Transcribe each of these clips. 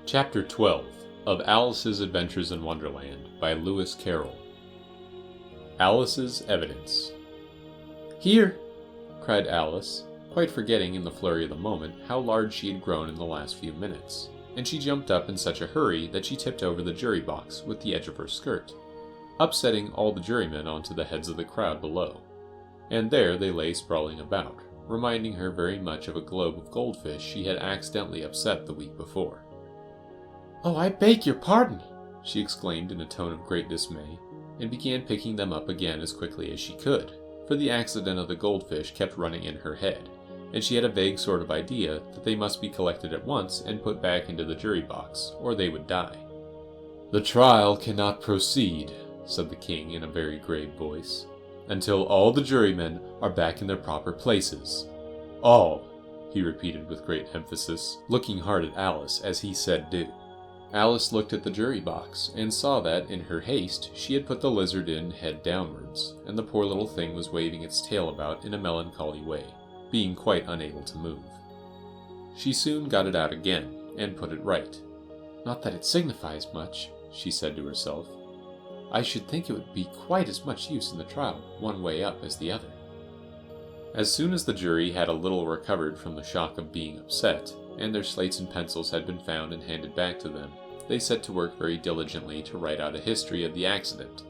Chapter 12 of Alice's Adventures in Wonderland by Lewis Carroll. Alice's Evidence. "Here!" cried Alice, quite forgetting in the flurry of the moment how large she had grown in the last few minutes, and she jumped up in such a hurry that she tipped over the jury box with the edge of her skirt, upsetting all the jurymen onto the heads of the crowd below. And there they lay sprawling about, reminding her very much of a globe of goldfish she had accidentally upset the week before. "Oh, I beg your pardon!" she exclaimed in a tone of great dismay, and began picking them up again as quickly as she could, for the accident of the goldfish kept running in her head, and she had a vague sort of idea that they must be collected at once and put back into the jury box, or they would die. "The trial cannot proceed," said the king in a very grave voice, "until all the jurymen are back in their proper places. All," he repeated with great emphasis, looking hard at Alice as he said do. Alice looked at the jury box, and saw that, in her haste, she had put the lizard in head downwards, and the poor little thing was waving its tail about in a melancholy way, being quite unable to move. She soon got it out again, and put it right. "Not that it signifies much," she said to herself. "I should think it would be quite as much use in the trial, one way up as the other." As soon as the jury had a little recovered from the shock of being upset, and their slates and pencils had been found and handed back to them, they set to work very diligently to write out a history of the accident,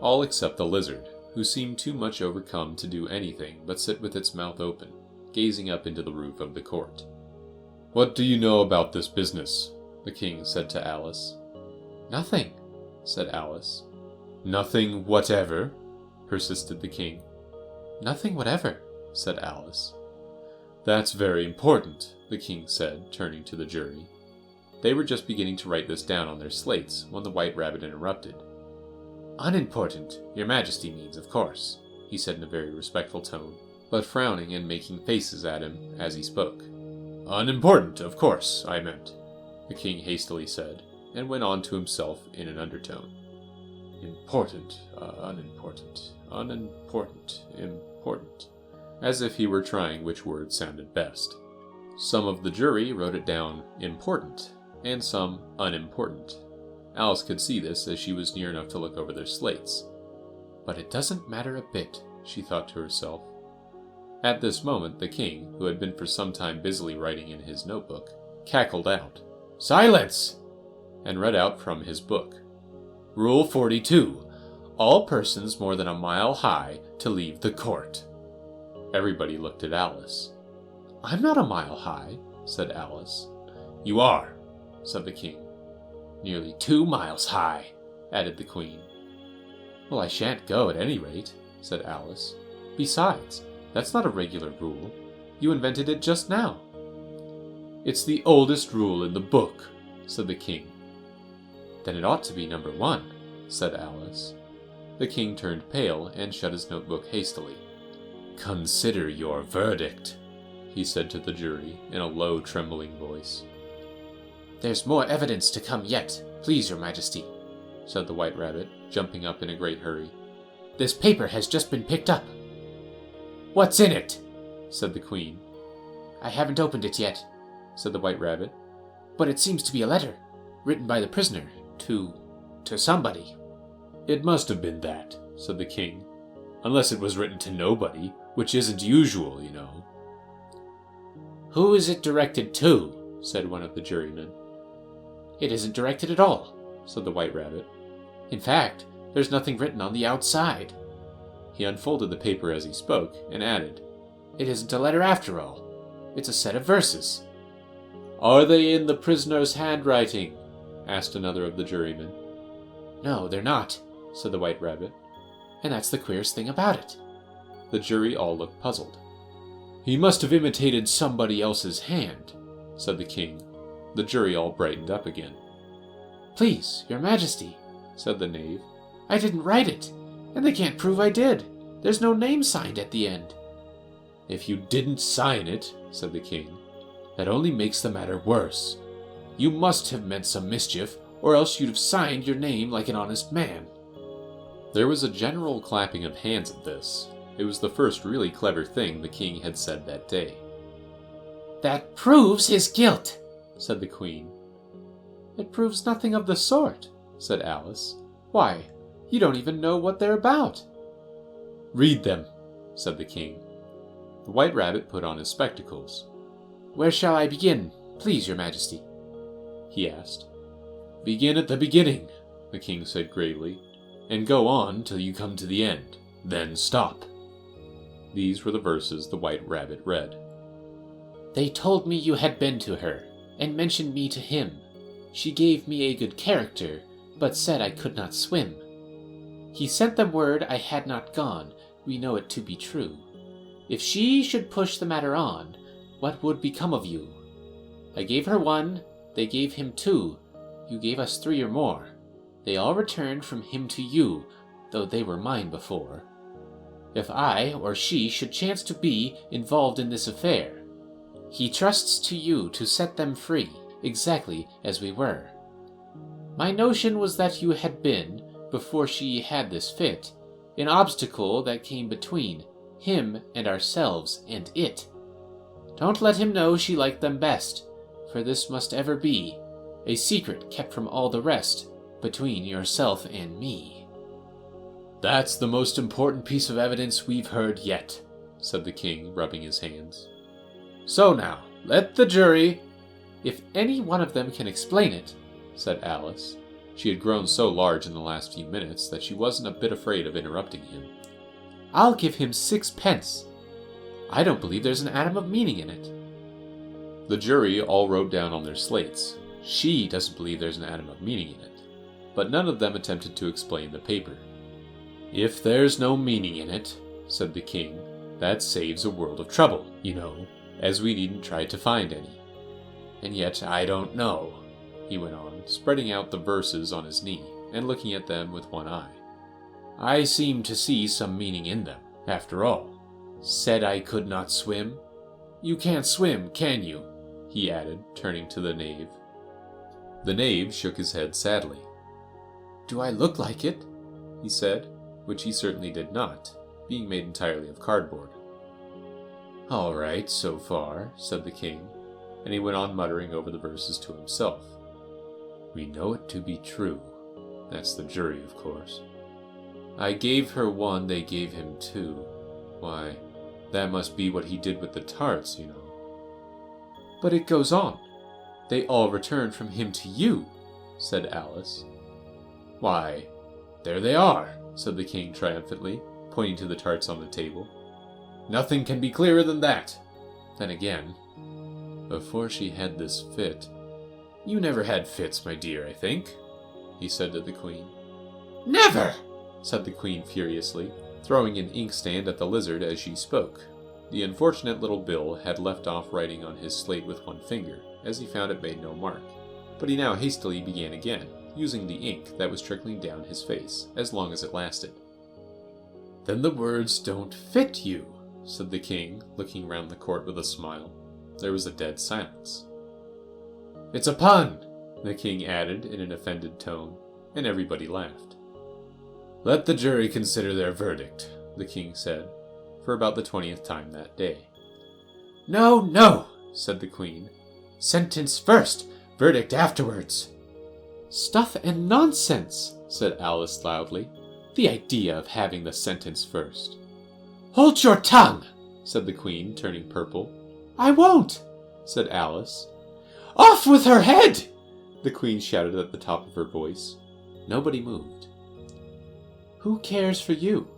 all except the lizard, who seemed too much overcome to do anything but sit with its mouth open, gazing up into the roof of the court. "What do you know about this business?" the king said to Alice. "Nothing," said Alice. "Nothing whatever?" persisted the king. "Nothing whatever," said Alice. "That's very important," the king said, turning to the jury. They were just beginning to write this down on their slates when the White Rabbit interrupted. "Unimportant, your majesty means, of course," he said in a very respectful tone, but frowning and making faces at him as he spoke. "Unimportant, of course, I meant," the king hastily said, and went on to himself in an undertone. "Important, unimportant, unimportant, important," as if he were trying which word sounded best. Some of the jury wrote it down important, and some unimportant. Alice could see this as she was near enough to look over their slates. "But it doesn't matter a bit," she thought to herself. At this moment the king, who had been for some time busily writing in his notebook, cackled out, "Silence!" and read out from his book. "Rule 42. All persons more than a mile high to leave the court." Everybody looked at Alice. "I'm not a mile high," said Alice. "You are," said the king. "Nearly 2 miles high," added the queen. "Well, I shan't go at any rate," said Alice. "Besides, that's not a regular rule. You invented it just now." "It's the oldest rule in the book," said the king. "Then it ought to be number 1, said Alice. The king turned pale and shut his notebook hastily. "Consider your verdict," he said to the jury in a low, trembling voice. "There's more evidence to come yet, please your majesty," said the White Rabbit, jumping up in a great hurry. "This paper has just been picked up." "What's in it?" said the queen. "I haven't opened it yet," said the White Rabbit, "but it seems to be a letter, written by the prisoner, to somebody." "It must have been that," said the king, "unless it was written to nobody, which isn't usual, you know." "Who is it directed to?" said one of the jurymen. "It isn't directed at all," said the White Rabbit. "In fact, there's nothing written on the outside." He unfolded the paper as he spoke, and added, "It isn't a letter after all. It's a set of verses." "Are they in the prisoner's handwriting?" asked another of the jurymen. "No, they're not," said the White Rabbit. "And that's the queerest thing about it." The jury all looked puzzled. "He must have imitated somebody else's hand," said the king. The jury all brightened up again. "Please, your majesty," said the knave, "I didn't write it, and they can't prove I did. There's no name signed at the end." "If you didn't sign it," said the king, "that only makes the matter worse. You must have meant some mischief, or else you'd have signed your name like an honest man." There was a general clapping of hands at this. It was the first really clever thing the king had said that day. "That proves his guilt," said the queen. It proves nothing of the sort, said Alice. Why, you don't even know what they're about. Read them, said the king. The White Rabbit put on his spectacles. Where shall I begin, please, your majesty? He asked. Begin at the beginning, the king said gravely, and go on till you come to the end. Then stop. These were the verses the White Rabbit read. They told me you had been to her, and mentioned me to him. She gave me a good character, but said I could not swim. He sent them word I had not gone, we know it to be true. If she should push the matter on, what would become of you? I gave her 1, they gave him 2, you gave us 3 or more. They all returned from him to you, though they were mine before. If I or she should chance to be involved in this affair, he trusts to you to set them free, exactly as we were. My notion was that you had been, before she had this fit, an obstacle that came between him and ourselves and it. Don't let him know she liked them best, for this must ever be a secret kept from all the rest, between yourself and me. That's the most important piece of evidence we've heard yet, said the king, rubbing his hands. So now, let the jury— If any one of them can explain it, said Alice. She had grown so large in the last few minutes that she wasn't a bit afraid of interrupting him. I'll give him 6 pence. I don't believe there's an atom of meaning in it. The jury all wrote down on their slates, she doesn't believe there's an atom of meaning in it, but none of them attempted to explain the paper. If there's no meaning in it, said the king, that saves a world of trouble, you know, as we needn't try to find any. And yet I don't know, he went on, spreading out the verses on his knee and looking at them with one eye. I seem to see some meaning in them, after all. Said I could not swim. You can't swim, can you? He added, turning to the knave. The knave shook his head sadly. Do I look like it? He said, which he certainly did not, being made entirely of cardboard. All right, so far, said the king, and he went on muttering over the verses to himself. We know it to be true. That's the jury, of course. I gave her 1, they gave him 2. Why, that must be what he did with the tarts, you know. But it goes on. They all returned from him to you, said Alice. Why, there they are, said the king triumphantly, pointing to the tarts on the table. Nothing can be clearer than that. Then again, before she had this fit— You never had fits, my dear, I think, he said to the queen. Never, said the queen furiously, throwing an inkstand at the lizard as she spoke. The unfortunate little Bill had left off writing on his slate with one finger, as he found it made no mark, but he now hastily began again, using the ink that was trickling down his face, as long as it lasted. Then the words don't fit you, said the king, looking round the court with a smile. There was a dead silence. It's a pun, the king added in an offended tone, and everybody laughed. Let the jury consider their verdict, the king said, for about the 20th time that day. No, no, said the queen. Sentence first, verdict afterwards. Stuff and nonsense, said Alice loudly. The idea of having the sentence first. Hold your tongue, said the queen, turning purple. I won't, said Alice. Off with her head, the queen shouted at the top of her voice. Nobody moved. Who cares for you?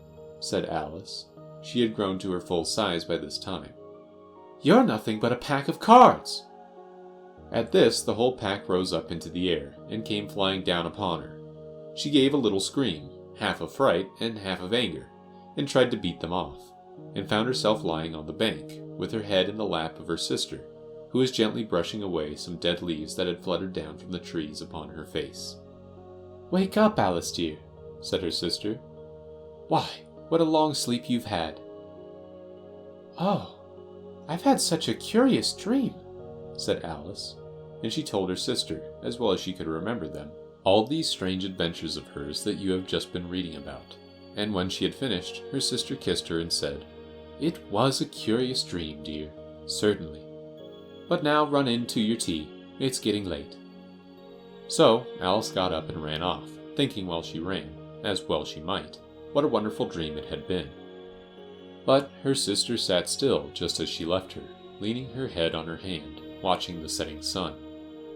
Said Alice. She had grown to her full size by this time. You're nothing but a pack of cards. At this, the whole pack rose up into the air and came flying down upon her. She gave a little scream, half of fright and half of anger, and tried to beat them off, and found herself lying on the bank, with her head in the lap of her sister, who was gently brushing away some dead leaves that had fluttered down from the trees upon her face. Wake up, Alice dear, said her sister. Why, what a long sleep you've had. Oh, I've had such a curious dream, said Alice, and she told her sister, as well as she could remember them, all these strange adventures of hers that you have just been reading about. And when she had finished, her sister kissed her and said, It was a curious dream, dear, certainly. But now run in to your tea. It's getting late. So Alice got up and ran off, thinking while she ran, as well she might, what a wonderful dream it had been. But her sister sat still just as she left her, leaning her head on her hand, watching the setting sun,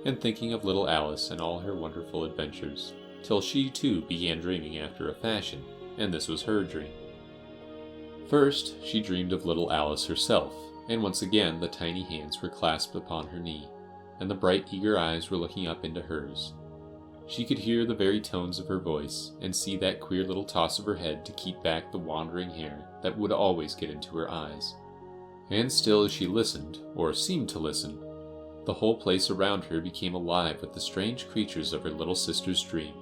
and thinking of little Alice and all her wonderful adventures, till she too began dreaming after a fashion, and this was her dream. First, she dreamed of little Alice herself, and once again the tiny hands were clasped upon her knee, and the bright eager eyes were looking up into hers. She could hear the very tones of her voice, and see that queer little toss of her head to keep back the wandering hair that would always get into her eyes. And still as she listened, or seemed to listen, the whole place around her became alive with the strange creatures of her little sister's dream.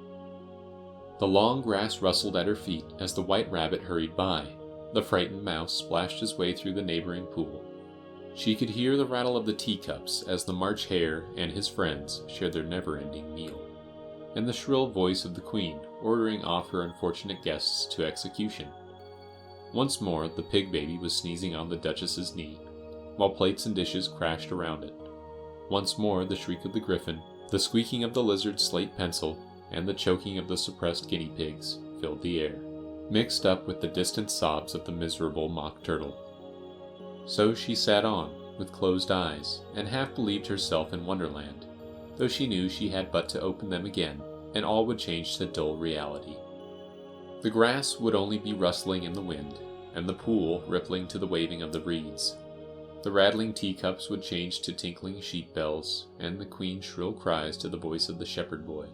The long grass rustled at her feet as the white rabbit hurried by. The frightened mouse splashed his way through the neighboring pool. She could hear the rattle of the teacups as the March Hare and his friends shared their never-ending meal, and the shrill voice of the Queen ordering off her unfortunate guests to execution. Once more the pig baby was sneezing on the Duchess's knee, while plates and dishes crashed around it. Once more the shriek of the griffin, the squeaking of the lizard's slate pencil, and the choking of the suppressed guinea pigs filled the air, mixed up with the distant sobs of the miserable mock turtle. So she sat on, with closed eyes, and half believed herself in Wonderland, though she knew she had but to open them again, and all would change to dull reality. The grass would only be rustling in the wind, and the pool rippling to the waving of the reeds. The rattling teacups would change to tinkling sheep bells, and the Queen's shrill cries to the voice of the shepherd boy,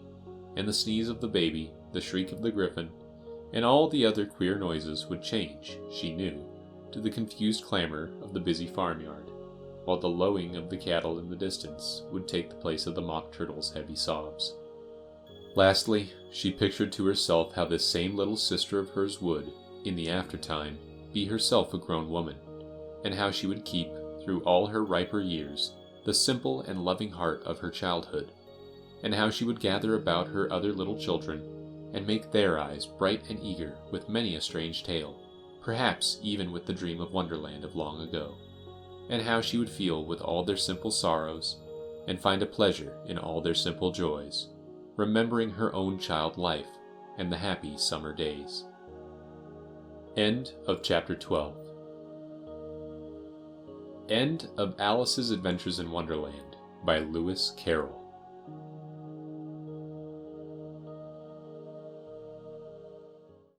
and the sneeze of the baby, the shriek of the griffin, and all the other queer noises would change, she knew, to the confused clamor of the busy farmyard, while the lowing of the cattle in the distance would take the place of the mock turtle's heavy sobs. Lastly, she pictured to herself how this same little sister of hers would, in the aftertime, be herself a grown woman, and how she would keep, through all her riper years, the simple and loving heart of her childhood, and how she would gather about her other little children, and make their eyes bright and eager with many a strange tale, perhaps even with the dream of Wonderland of long ago, and how she would feel with all their simple sorrows, and find a pleasure in all their simple joys, remembering her own child life and the happy summer days. End of Chapter 12. End of Alice's Adventures in Wonderland by Lewis Carroll.